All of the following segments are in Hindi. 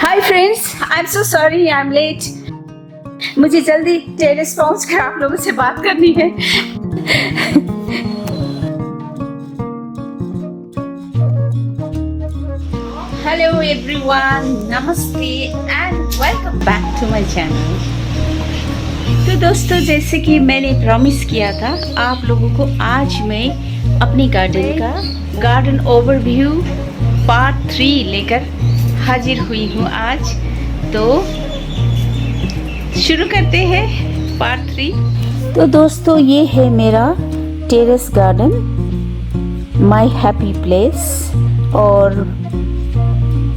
Hi friends, I am so sorry I am late. मुझे जल्दी टेरेस पहुंच कर आप लोगों से बात करनी है। हेलो एवरीवन, नमस्ते and welcome back to my channel. तो दोस्तों, जैसे कि मैंने प्रॉमिस किया था आप लोगों को, आज मैं अपनी गार्डन ओवरव्यू पार्ट 3 लेकर हाजिर हुई हूँ आज। तो शुरू करते हैं पार्ट 3। तो दोस्तों, ये है मेरा terrace garden, my happy place. और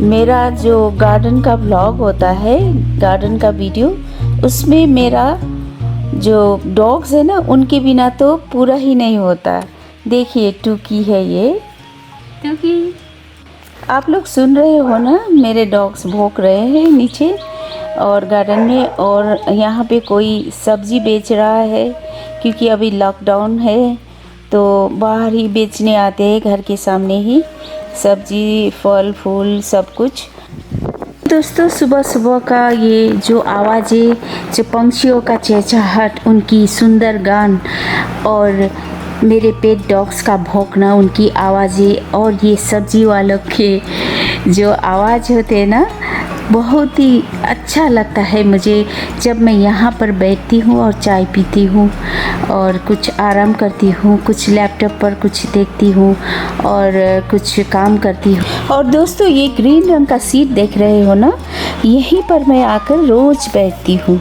मेरा जो गार्डन का व्लॉग होता है, गार्डन का वीडियो, उसमें मेरा जो डॉग्स है ना, उनके बिना तो पूरा ही नहीं होता। देखिए टूकी है ये टूकी। आप लोग सुन रहे हो ना, मेरे डॉग्स भौंक रहे हैं नीचे और गार्डन में। और यहाँ पे कोई सब्ज़ी बेच रहा है, क्योंकि अभी लॉकडाउन है तो बाहर ही बेचने आते हैं, घर के सामने ही सब्ज़ी, फल फूल सब कुछ। दोस्तों, सुबह सुबह का ये जो आवाज़ें, जो पंछियों का चहचहाट, उनकी सुंदर गान और मेरे पेट डॉग्स का भौंकना, उनकी आवाज़ें और ये सब्जी वालों के जो आवाज़ होते हैं ना, बहुत ही अच्छा लगता है मुझे जब मैं यहाँ पर बैठती हूँ और चाय पीती हूँ और कुछ आराम करती हूँ, कुछ लैपटॉप पर कुछ देखती हूँ और कुछ काम करती हूँ। और दोस्तों, ये ग्रीन रंग का सीट देख रहे हो ना, यहीं पर मैं आकर रोज़ बैठती हूँ।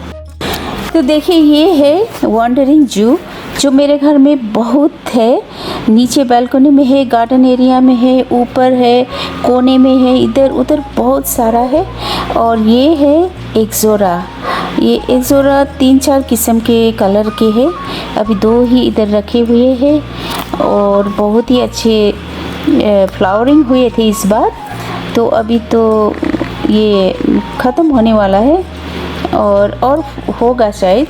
तो देखिए, ये है वॉन्डरिंग जू, जो मेरे घर में बहुत है। नीचे बालकनी में है, गार्डन एरिया में है, ऊपर है, कोने में है, इधर उधर बहुत सारा है। और ये है एक्सोरा। ये एक्सोरा 3-4 किस्म के कलर के हैं। अभी 2 ही इधर रखे हुए हैं और बहुत ही अच्छे फ्लावरिंग हुए थे इस बार। तो अभी तो ये ख़त्म होने वाला है और होगा शायद।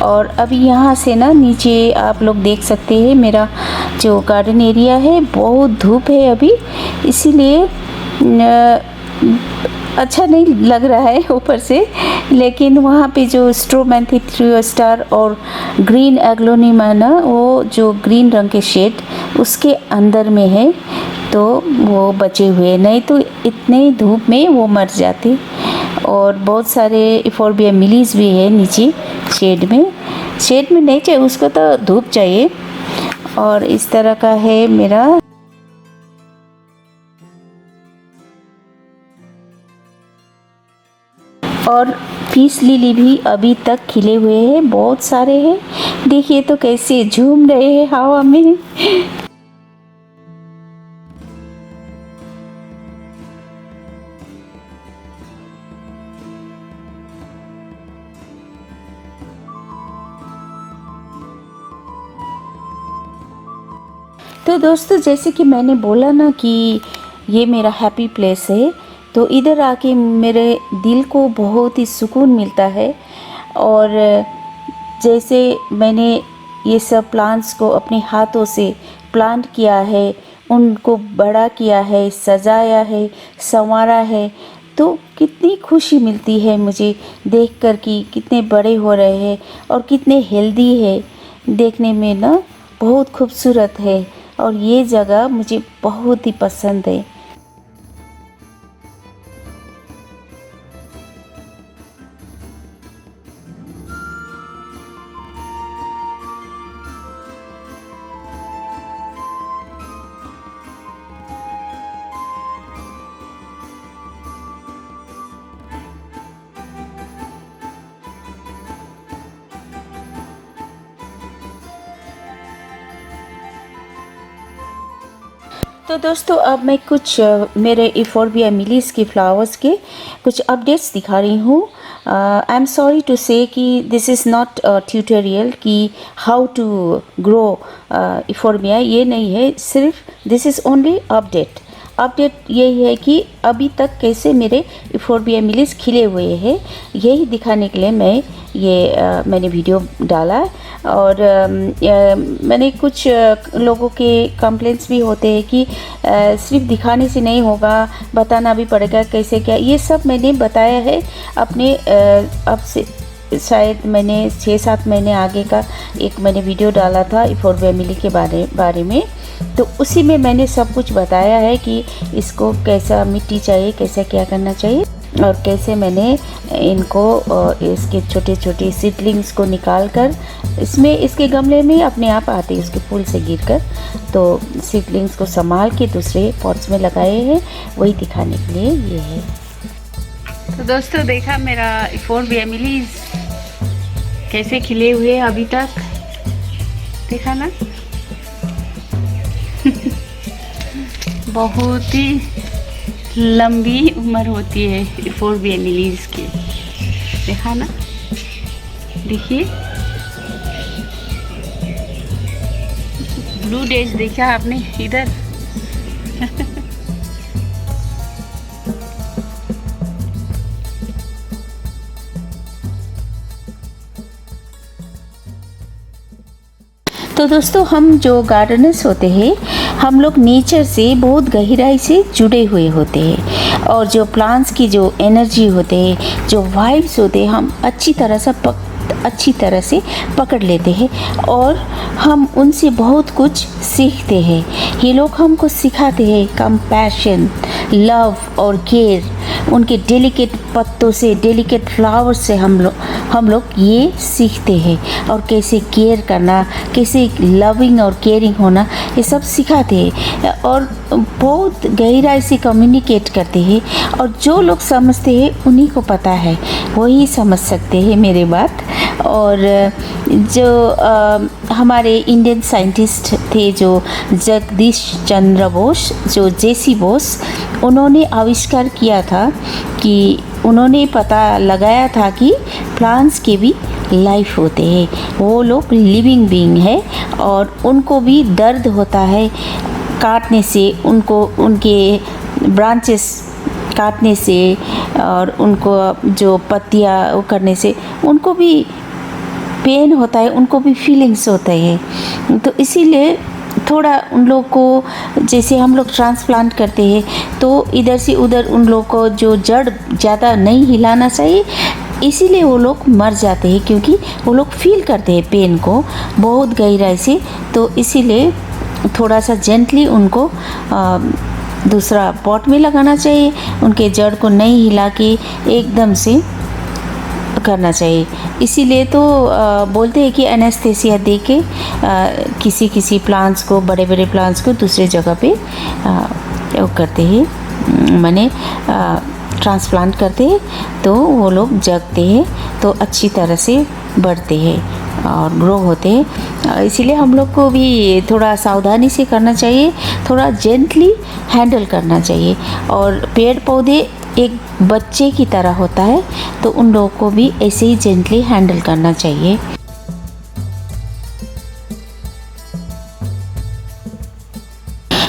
और अभी यहाँ से ना नीचे आप लोग देख सकते हैं, मेरा जो गार्डन एरिया है, बहुत धूप है अभी, इसीलिए अच्छा नहीं लग रहा है ऊपर से। लेकिन वहाँ पे जो स्ट्रोमेंथी थ्री स्टार और ग्रीन एग्लोनिमा ना, वो जो ग्रीन रंग के शेड उसके अंदर में है, तो वो बचे हुए, नहीं तो इतने धूप में वो मर जाते। और बहुत सारे इफोर्बिया मिलीज भी है नीचे शेड में नहीं चाहिए उसको, तो धूप चाहिए। और इस तरह का है मेरा। और पीस लिली भी अभी तक खिले हुए हैं, बहुत सारे हैं। देखिए तो कैसे झूम रहे हैं हवा में। तो दोस्तों, जैसे कि मैंने बोला ना कि ये मेरा हैप्पी प्लेस है, तो इधर आके मेरे दिल को बहुत ही सुकून मिलता है। और जैसे मैंने ये सब प्लांट्स को अपने हाथों से प्लांट किया है, उनको बड़ा किया है, सजाया है, संवारा है, तो कितनी खुशी मिलती है मुझे देखकर कि कितने बड़े हो रहे हैं और कितने हेल्दी है। देखने में ना बहुत खूबसूरत है और ये जगह मुझे बहुत ही पसंद है। तो दोस्तों, अब मैं कुछ मेरे इफोर्बिया मिलीज के फ्लावर्स के कुछ अपडेट्स दिखा रही हूँ। आई एम सॉरी टू से कि दिस इज़ नॉट ट्यूटोरियल कि हाउ टू ग्रो इफोर्बिया, ये नहीं है, सिर्फ this is only update. Update यही है कि अभी तक कैसे मेरे इफोर्बिया मिलीज खिले हुए हैं, यही दिखाने के लिए मैंने वीडियो डाला। और मैंने कुछ लोगों के कंप्लेंट्स भी होते हैं कि सिर्फ दिखाने से नहीं होगा, बताना भी पड़ेगा कैसे क्या। ये सब मैंने बताया है अपने अब से शायद मैंने 6-7 महीने आगे का एक मैंने वीडियो डाला था इफोर्बिया मिली के बारे में। तो उसी में मैंने सब कुछ बताया है कि इसको कैसा मिट्टी चाहिए, कैसे क्या करना चाहिए, और कैसे मैंने इनको इसके छोटे छोटे सीडलिंग्स को निकाल कर इसके गमले में अपने आप आते हैं उसके फूल से गिरकर, तो सीडलिंग्स को संभाल के दूसरे पॉट्स में लगाए हैं, वही दिखाने के लिए ये है। तो दोस्तों देखा मेरा इफोर्बिया मिलीज कैसे खिले हुए अभी तक, देखा ना। बहुत ही लंबी उम्र होती है इफोर्बिया मिलीज की, देखा ना। देखिए ब्लू डेज देखा आपने इधर। तो दोस्तों हम जो गार्डनर्स होते हैं, हम लोग नेचर से बहुत गहराई से जुड़े हुए होते हैं, और जो प्लांट्स की जो एनर्जी होते हैं, जो वाइब्स होते हैं, हम अच्छी तरह से पकड़ लेते हैं और हम उनसे बहुत कुछ सीखते हैं। ये लोग हमको सिखाते हैं कंपैशन, लव और केयर। उनके डेलिकेट पत्तों से, डेलिकेट फ्लावर्स से हम लोग ये सीखते हैं, और कैसे केयर करना, कैसे लविंग और केयरिंग होना, ये सब सिखाते हैं और बहुत गहराई से कम्युनिकेट करते हैं। और जो लोग समझते हैं उन्हीं को पता है, वही समझ सकते हैं मेरी बात। और जो हमारे इंडियन साइंटिस्ट थे, जो जगदीश चंद्र बोस, जो जेसी बोस, उन्होंने आविष्कार किया था कि उन्होंने पता लगाया था कि प्लांट्स के भी लाइफ होते हैं, वो लोग लिविंग बीइंग है, और उनको भी दर्द होता है काटने से, उनको उनके ब्रांचेस काटने से, और उनको जो पत्तियाँ करने से उनको भी पेन होता है, उनको भी फीलिंग्स होते हैं। तो इसीलिए थोड़ा उन लोग को, जैसे हम लोग ट्रांसप्लांट करते हैं तो इधर से उधर उन लोग को जो जड़ ज़्यादा नहीं हिलाना चाहिए, इसीलिए वो लोग मर जाते हैं, क्योंकि वो लोग फील करते हैं पेन को बहुत गहराई से। तो इसीलिए थोड़ा सा जेंटली उनको दूसरा पॉट में लगाना चाहिए, उनके जड़ को नहीं हिला के एकदम से करना चाहिए। इसीलिए तो बोलते हैं कि एनेस्थेसिया दे के किसी प्लांट्स को, बड़े बड़े प्लांट्स को दूसरे जगह पे वो करते हैं, माने ट्रांसप्लांट करते हैं, तो वो लोग जगते हैं, तो अच्छी तरह से बढ़ते हैं और ग्रो होते हैं। इसीलिए हम लोग को भी थोड़ा सावधानी से करना चाहिए, थोड़ा जेंटली हैंडल करना चाहिए। और पेड़ पौधे एक बच्चे की तरह होता है, तो उन लोगों को भी ऐसे ही जेंटली हैंडल करना चाहिए।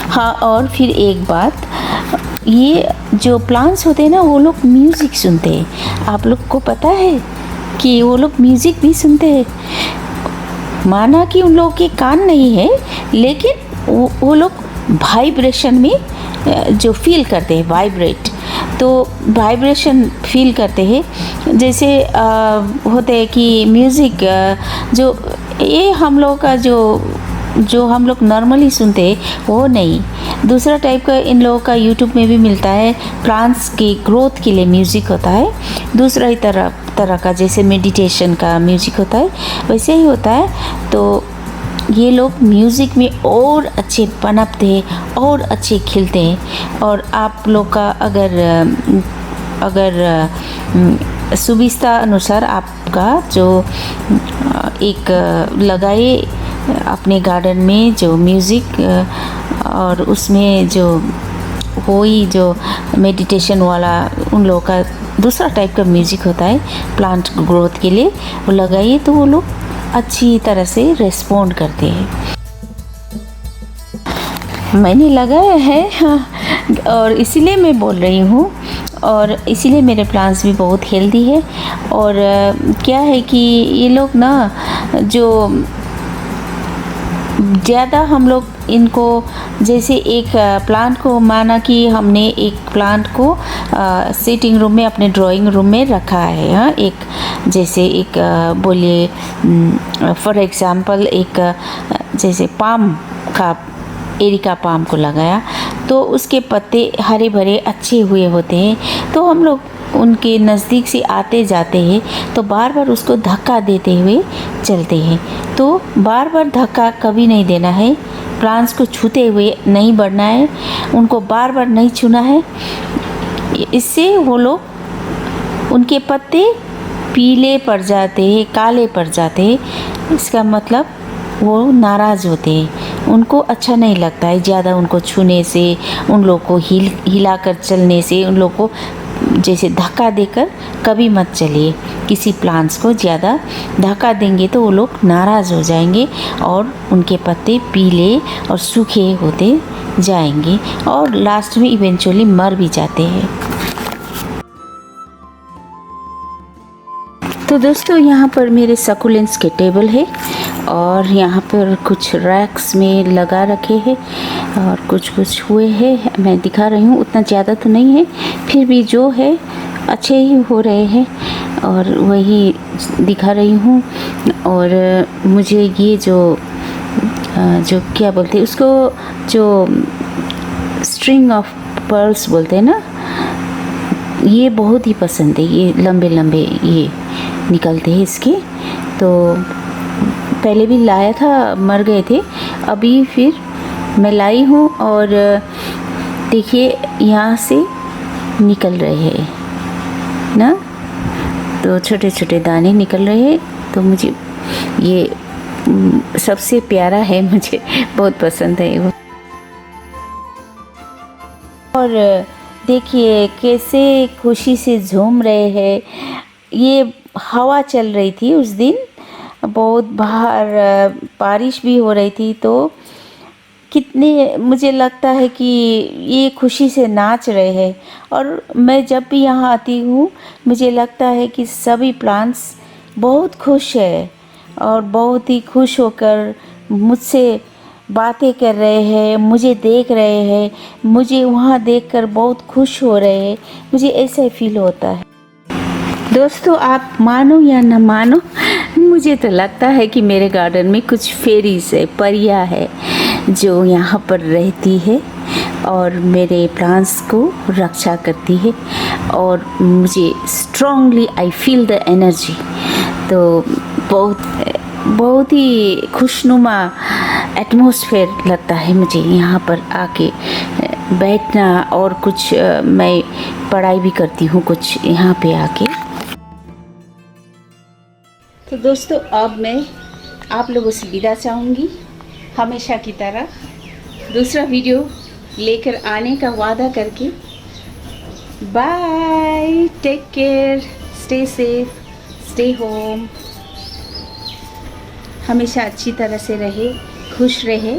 हाँ, और फिर एक बात, ये जो प्लांट्स होते हैं ना, वो लोग म्यूज़िक सुनते हैं। आप लोग को पता है कि वो लोग म्यूज़िक भी सुनते हैं। माना कि उन लोगों के कान नहीं है, लेकिन वो लोग वाइब्रेशन में जो फील करते हैं, वाइब्रेट, तो वाइब्रेशन फील करते हैं। जैसे होते हैं कि म्यूज़िक जो ये हम लोग का जो हम लोग नॉर्मली सुनते हैं वो नहीं, दूसरा टाइप का इन लोगों का यूट्यूब में भी मिलता है। प्लांट्स की ग्रोथ के लिए म्यूज़िक होता है, दूसरा ही तरह का, जैसे मेडिटेशन का म्यूज़िक होता है, वैसे ही होता है। तो ये लोग म्यूज़िक में और अच्छे पनपते हैं और अच्छे खिलते हैं। और आप लोग का अगर सुविधा अनुसार आपका जो एक लगाए अपने गार्डन में जो म्यूज़िक, और उसमें जो वही जो मेडिटेशन वाला उन लोगों का दूसरा टाइप का म्यूज़िक होता है प्लांट ग्रोथ के लिए, वो लगाइए तो वो लोग अच्छी तरह से रेस्पॉन्ड करते हैं। मैंने लगाया है, और इसीलिए मैं बोल रही हूँ, और इसीलिए मेरे प्लांट्स भी बहुत हेल्दी है। और क्या है कि ये लोग ना जो ज़्यादा हम लोग इनको, जैसे एक प्लांट को माना कि हमने एक प्लांट को सिटिंग रूम में, अपने ड्राइंग रूम में रखा है। हाँ, एक जैसे एक बोलिए फॉर एग्ज़ाम्पल एक जैसे पाम का, एरिका पाम को लगाया तो उसके पत्ते हरे भरे अच्छे हुए होते हैं। तो हम लोग उनके नज़दीक से आते जाते हैं तो बार बार उसको धक्का देते हुए चलते हैं। तो बार बार धक्का कभी नहीं देना है, प्लांट्स को छूते हुए नहीं बढ़ना है, उनको बार बार नहीं छूना है। इससे वो लोग, उनके पत्ते पीले पड़ जाते हैं, काले पड़ जाते हैं, इसका मतलब वो नाराज़ होते हैं, उनको अच्छा नहीं लगता है ज़्यादा उनको छूने से, उन लोग को हिलाकर चलने से। उन लोग को जैसे धक्का देकर कभी मत चलिए। किसी प्लांट्स को ज़्यादा धक्का देंगे तो वो लोग नाराज़ हो जाएंगे और उनके पत्ते पीले और सूखे होते जाएंगे और लास्ट में इवेंचुअली मर भी जाते हैं। तो दोस्तों, यहाँ पर मेरे सकुलेंट्स के टेबल है और यहाँ पर कुछ रैक्स में लगा रखे हैं और कुछ हुए हैं, मैं दिखा रही हूँ। उतना ज़्यादा तो नहीं है, फिर भी जो है अच्छे ही हो रहे हैं और वही दिखा रही हूँ। और मुझे ये जो क्या बोलते हैं उसको, जो स्ट्रिंग ऑफ पर्ल्स बोलते हैं ना, ये बहुत ही पसंद है। ये लंबे लंबे ये निकलते हैं इसके। तो पहले भी लाया था, मर गए थे, अभी फिर मैं लाई हूँ और देखिए यहाँ से निकल रहे हैं ना, तो छोटे छोटे दाने निकल रहे हैं। तो मुझे ये सबसे प्यारा है, मुझे बहुत पसंद है वो। और देखिए कैसे खुशी से झूम रहे हैं। ये हवा चल रही थी उस दिन, बहुत बाहर बारिश भी हो रही थी, तो कितने मुझे लगता है कि ये खुशी से नाच रहे हैं। और मैं जब भी यहाँ आती हूँ मुझे लगता है कि सभी प्लांट्स बहुत खुश है और बहुत ही खुश होकर मुझसे बातें कर रहे हैं, मुझे देख रहे हैं, मुझे वहाँ देखकर बहुत खुश हो रहे हैं। मुझे ऐसा ही फील होता है। दोस्तों, आप मानो या न मानो, मुझे तो लगता है कि मेरे गार्डन में कुछ फेरीज है, परियां है, जो यहाँ पर रहती है और मेरे प्लांट्स को रक्षा करती है। और मुझे strongly I feel the energy. तो बहुत ही खुशनुमा एटमॉस्फेयर लगता है मुझे यहाँ पर आके बैठना। और कुछ मैं पढ़ाई भी करती हूँ कुछ यहाँ पे आके। तो दोस्तों, अब मैं आप लोगों से विदा चाहूँगी। हमेशा की तरह दूसरा वीडियो लेकर आने का वादा करके। Bye, take care, stay safe, stay home. हमेशा अच्छी तरह से रहे, खुश रहे।